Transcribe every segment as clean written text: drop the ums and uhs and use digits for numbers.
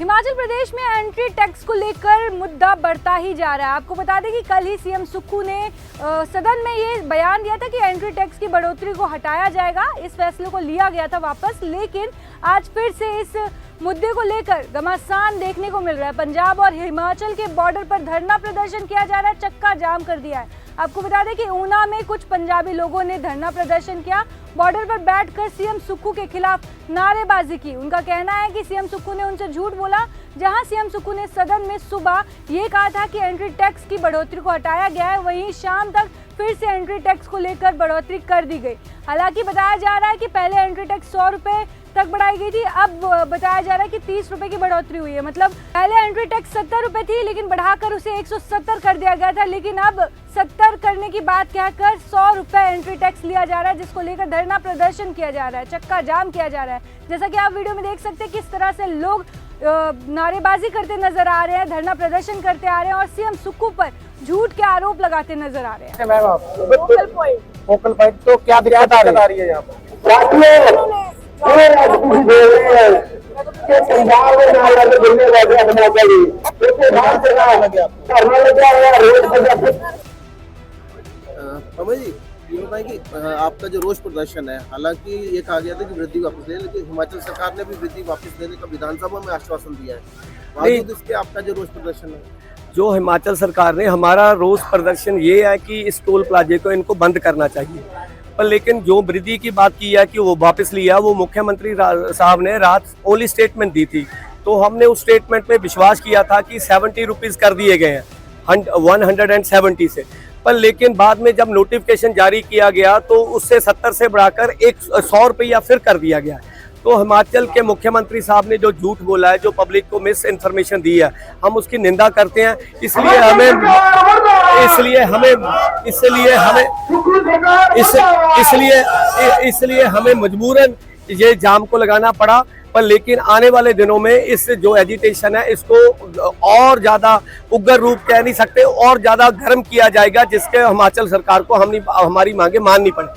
हिमाचल प्रदेश में entry tax को लेकर मुद्दा बढ़ता ही जा रहा है। आपको बता दें कि कल ही सीएम सुक्खू ने सदन में ये बयान दिया था कि एंट्री टैक्स की बढ़ोतरी को हटाया जाएगा। इस फैसले को लिया गया था वापस, लेकिन आज फिर से इस मुद्दे को लेकर घमासान देखने को मिल रहा है। पंजाब और हिमाचल के बॉर्डर पर धरना प्रदर्शन किया जा रहा है, चक्का जाम कर दिया है। आपको बता दें कि ऊना में कुछ पंजाबी लोगों ने धरना प्रदर्शन किया, बॉर्डर पर बैठकर सीएम सुक्खू के खिलाफ नारेबाजी की। उनका कहना है कि सीएम सुक्खू ने उनसे झूठ बोला। जहां सीएम सुक्खू ने सदन में सुबह ये कहा था कि एंट्री टैक्स की बढ़ोतरी को हटाया गया है, वहीं शाम तक फिर से एंट्री टैक्स को लेकर बढ़ोतरी कर दी गई। हालांकि बताया जा रहा है कि पहले एंट्री टैक्स 100 रुपए तक बढ़ाई गई थी, अब बताया जा रहा है कि 30 रुपए की बढ़ोतरी हुई है। मतलब पहले एंट्री टैक्स 70 रुपए थी, लेकिन बढ़ाकर उसे 170 कर दिया गया था। लेकिन अब 70 करने की बात कहकर 100 रुपए एंट्री टैक्स लिया जा रहा है, जिसको लेकर धरना प्रदर्शन किया जा रहा है, चक्का जाम किया जा रहा है। जैसा कि आप वीडियो में देख सकते हैं किस तरह से लोग नारेबाजी करते नजर आ रहे हैं, धरना प्रदर्शन करते आ रहे हैं और सीएम सुक्खू पर झूठ के आरोप लगाते नजर आ रहे हैं। फोकल पॉइंट तो क्या दिक्कत आ रही है यहाँ अमर जी, ये बताएं कि आपका जो रोष प्रदर्शन है, हालांकि ये कहा गया था कि वृद्धि वापस ले, लेकिन हिमाचल सरकार ने भी वृद्धि वापस लेने का विधानसभा में आश्वासन दिया है। बावजूद इसके आपका जो रोष प्रदर्शन है, जो हिमाचल सरकार ने, हमारा रोष प्रदर्शन ये है कि इस टोल प्लाजे को इनको बंद करना चाहिए। पर लेकिन जो वृद्धि की बात की है कि वो वापस लिया, वो मुख्यमंत्री साहब ने रात ओनली स्टेटमेंट दी थी, तो हमने उस स्टेटमेंट में विश्वास किया था कि 70 रुपीज़ कर दिए गए हैं 170 से। पर लेकिन बाद में जब नोटिफिकेशन जारी किया गया तो उससे 70 से बढ़ाकर 100 रुपया फिर कर दिया गया। तो हिमाचल के मुख्यमंत्री साहब ने जो झूठ बोला है, जो पब्लिक को मिस इन्फॉर्मेशन दी है, हम उसकी निंदा करते हैं। इसलिए हमें मजबूरन ये जाम को लगाना पड़ा। पर लेकिन आने वाले दिनों में इस जो एजिटेशन है, इसको और ज्यादा उग्र रूप कह नहीं सकते, और ज्यादा गर्म किया जाएगा, जिसके हिमाचल सरकार को हमारी मांगे माननी पड़े।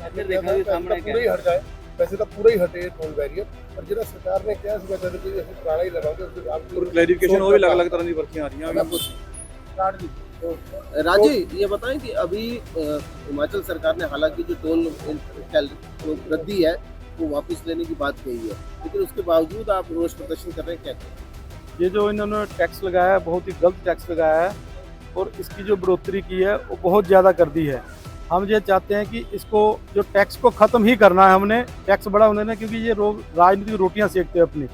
पूरा ही हट जाए, वैसे तो पूरा ही हटे टोल बैरियर, पर जिला सरकार ने क्या पुराना ही लगाओगे क्लैरिफिकेशन और भी अलग-अलग तरह की पर्चियां आ रही हैं। राजी, ये बताएं कि अभी हिमाचल सरकार ने हालांकि जो टोल वृद्धि है वो वापस लेने की बात कही है, लेकिन उसके बावजूद आप रोष प्रदर्शन कर रहे हैं, क्या? ये जो इन्होंने टैक्स लगाया है, बहुत ही गलत टैक्स लगाया है और इसकी जो बढ़ोतरी की है वो बहुत ज़्यादा कर दी है। हम ये चाहते हैं कि इसको जो टैक्स को ख़त्म ही करना है। हमने टैक्स बढ़ा उन्होंने, क्योंकि ये राजनीतिक रोटियां सेकते हैं अपनी।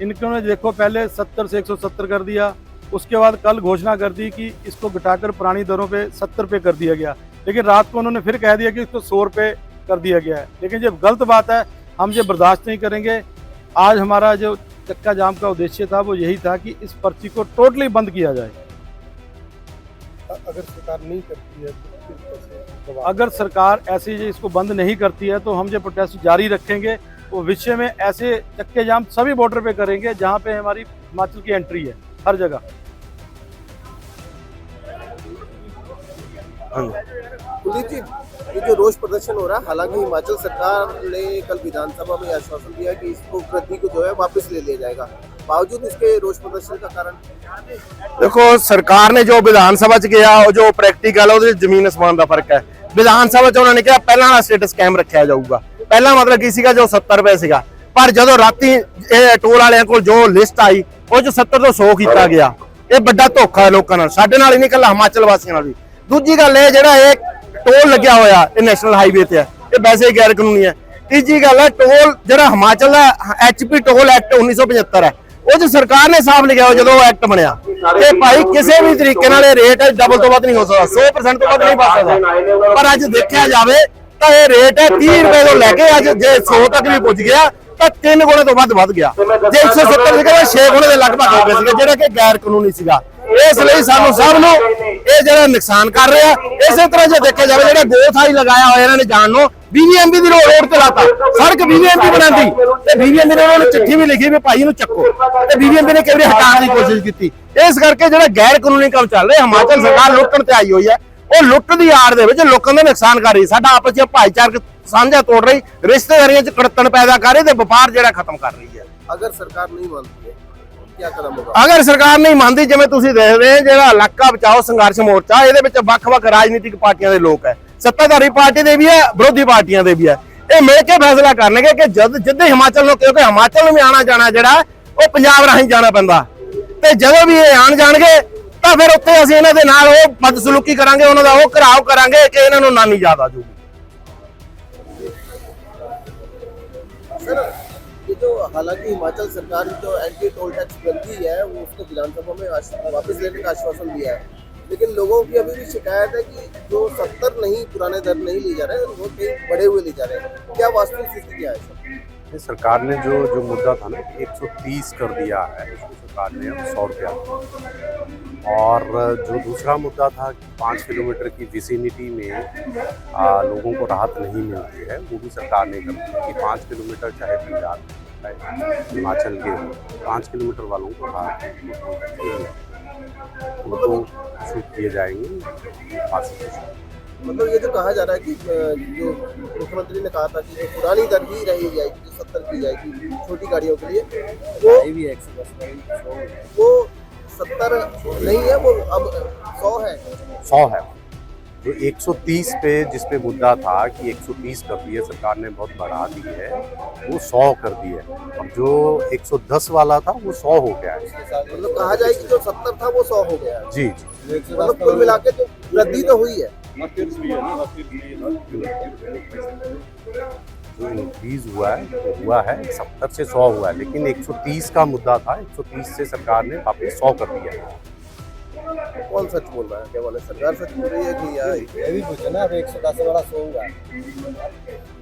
इन्होंने देखो पहले 70 से 170 कर दिया, उसके बाद कल घोषणा कर दी कि इसको घटाकर पुरानी दरों पे 70 रुपये कर दिया गया, लेकिन रात को उन्होंने फिर कह दिया कि इसको 100 रुपये कर दिया गया है। लेकिन ये गलत बात है, हम ये बर्दाश्त नहीं करेंगे। आज हमारा जो चक्का जाम का उद्देश्य था वो यही था कि इस पर्ची को टोटली बंद किया जाए। अगर सरकार नहीं करती है तो अगर सरकार ऐसे इसको बंद नहीं करती है तो हम ये प्रोटेस्ट जारी रखेंगे। वो विषय में ऐसे चक्के जाम सभी बॉर्डर पे करेंगे जहाँ पे हमारी हिमाचल की एंट्री है, हर जगह। कुलदीप जी, ये जो रोष प्रदर्शन हो रहा है, हालांकि हिमाचल सरकार ने कल विधानसभा में आश्वासन दिया कि इसको वृद्धि को जो है वापस ले लिया जाएगा, बावजूद इसके रोष प्रदर्शन का कारण? देखो, सरकार ने जो विधानसभा च गया और जो प्रैक्टिकल है जमीन आसमान का फर्क है। विधानसभा च उन्होंने कहा पहला वाला स्टेटस कायम रखा जाऊगा, पहला मतलब की सीगा जो 70 रुपए सीगा, पर जो राती टोल वाले को जो लिस्ट आई वो 70 तो 100 किया गया। ये बड़ा धोखा है लोगों नाल, साडे नाल ही नहीं, कल्ला हिमाचल वासियों नाल भी। दूजी गल है जिहड़ा ये टोल लग्या होया नेशनल हाईवे ते, ये वैसे ही गैर कानूनी है। तीजी गल है टोल जिहड़ा हिमाचल का HP टोल एक्ट 1975 है, वो सरकार ने साफ लिखा जो एक्ट बनया कि भाई किसी भी तरीके नाल रेट डबल तो वध नहीं हो सकता, 100% तो वध नहीं पा सकता। पर अज देखा जाए तो ये रेट है 30 रुपए तो लैके अज जे 100 तक भी पुज गया तो 3 गुणे तो वध गया। जे 170 सीगा 6 गुणे के लगभग हो गए सीगे, जिहड़ा कि गैर कानूनी सीगा। इसलिए सानू सब नूं ये जिहड़ा नुकसान कर रहा है। इस तरह जो देखा जाए जिहड़ा गोथाई लगाया होया इन्होंने जान नो 20 MB की रोड ते लाता, सड़क 20 MB बनाती ते 20 MB ने उन्होंने चिट्ठी भी लिखी भी भाई इहनूं चक्को, ते 20 MB ने कई बार हटाने की कोशिश की। इस करके जिहड़ा गैर कानूनी काम चल रहा, हिमाचल सरकार लुट्टण ते आई हुई है। वो लुट्ट की आड़ दे विच लोकां दा नुकसान कर रही, साडा आपस च भाईचारक साझा तोड़ रही, रिश्तेदारियां च कड़तन पैदा कर रही ते व्यापार जिहड़ा खत्म कर रही है। अगर सरकार नहीं मानती है क्या कदम होगा? ਅਗਰ ਸਰਕਾਰ ਨਹੀਂ ਮੰਨਦੀ, ਜਿਵੇਂ ਤੁਸੀਂ ਦੇਖਦੇ ਹੋ ਜਿਹੜਾ ਇਲਾਕਾ ਬਚਾਓ ਸੰਘਰਸ਼ ਮੋਰਚਾ, ਇਹਦੇ ਵਿੱਚ ਵੱਖ-ਵੱਖ ਰਾਜਨੀਤਿਕ ਪਾਰਟੀਆਂ ਦੇ ਲੋਕ ਹੈ, ਸੱਤਾਧਾਰੀ ਪਾਰਟੀ ਦੇ ਵੀ ਹੈ, ਵਿਰੋਧੀ ਪਾਰਟੀਆਂ ਦੇ ਵੀ ਹੈ। ਇਹ ਮਿਲ ਕੇ ਫੈਸਲਾ ਕਰਨਗੇ ਕਿ ਜਿੱਦੇ ਹਿਮਾਚਲ ਨੂੰ, ਕਿਉਂਕਿ ਹਿਮਾਚਲ ਨੂੰ ਵੀ ਆਣਾ ਜਾਣਾ ਜਿਹੜਾ ਉਹ ਪੰਜਾਬ ਰਾਹੀਂ ਜਾਣਾ ਪੈਂਦਾ, ਤੇ ਜਦੋਂ ਵੀ ਇਹ ਆਣ ਜਾਣਗੇ ਤਾਂ ਫਿਰ ਉੱਥੇ ਅਸੀਂ ਇਹਨਾਂ ਦੇ ਨਾਲ ਉਹ ਬਦਸਲੂਕੀ ਕਰਾਂਗੇ, ਉਹਨਾਂ ਦਾ ਉਹ ਘਰਾਓ ਕਰਾਂਗੇ ਕਿ ਇਹਨਾਂ ਨੂੰ ਨਾਨੀ ਯਾਦ ਆ ਜਾਊਗੀ। सर ये जो हालांकि हिमाचल सरकार ने जो एंटी टोल टैक्स बंदी है वो उसको विधानसभा में वापस लेने का आश्वासन दिया है, लेकिन लोगों की अभी भी शिकायत है कि जो 70 नहीं पुराने दर नहीं ले जा रहे हैं वो कहीं बढ़े हुए ले जा रहे हैं। क्या वास्तविक स्थिति क्या है सर? सरकार ने जो मुद्दा था ना 130 कर दिया है, उसको सरकार ने अब 100 रुपया किया। और जो दूसरा मुद्दा था कि 5 किलोमीटर की विसिनिटी में लोगों को राहत नहीं मिलती है, वो भी सरकार ने कर दिया कि 5 किलोमीटर चाहे पंजाब हिमाचल के 5 किलोमीटर वालों को राहत उनको छूट दिए जाएंगे। मतलब ये जो कहा जा रहा है कि जो मुख्यमंत्री ने कहा था कि जो पुरानी दर ही रही जाएगी, जो 70 की जाएगी छोटी गाड़ियों के लिए, वो 70 नहीं है, वो अब 100 है। 100 है। जो 130 पे जिस पे मुद्दा था कि 130 कर दिए सरकार ने, बहुत बढ़ा दी है, वो 100 कर दी है। और जो 110 वाला था वो 100 हो गया है। मतलब कहा जाए कि जो 70 था वो 100 हो गया है। जी जी, मतलब कुल मिला के जो वृद्धि तो हुई है। जो इंक्रीज हुआ है 70 से 100 हुआ है, लेकिन 130 का मुद्दा था, 130 से सरकार ने वापस 100 कर दिया है। कौन सच बोल रहा है? क्या बोले सरकार सच बोल रही है कि ये भी पूछो ना, अब 110 वाला 100 होगा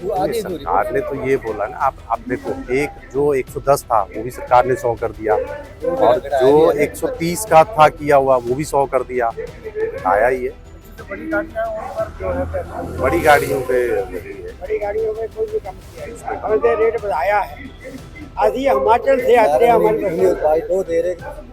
वो आगे सरकार ने तो ये बोला ना, आप देखो, एक जो 110 था वो भी सरकार ने 100 कर दिया, और जो 130 का था किया हुआ वो भी 100 कर दिया, आया ही है। बड़ी गाड़ियों पे बड़ी गाड़ियों में कोई भी कम किया है, रेट बढ़ाया है। आधी हिमाचल से आते हैं हमारे दो दे रहे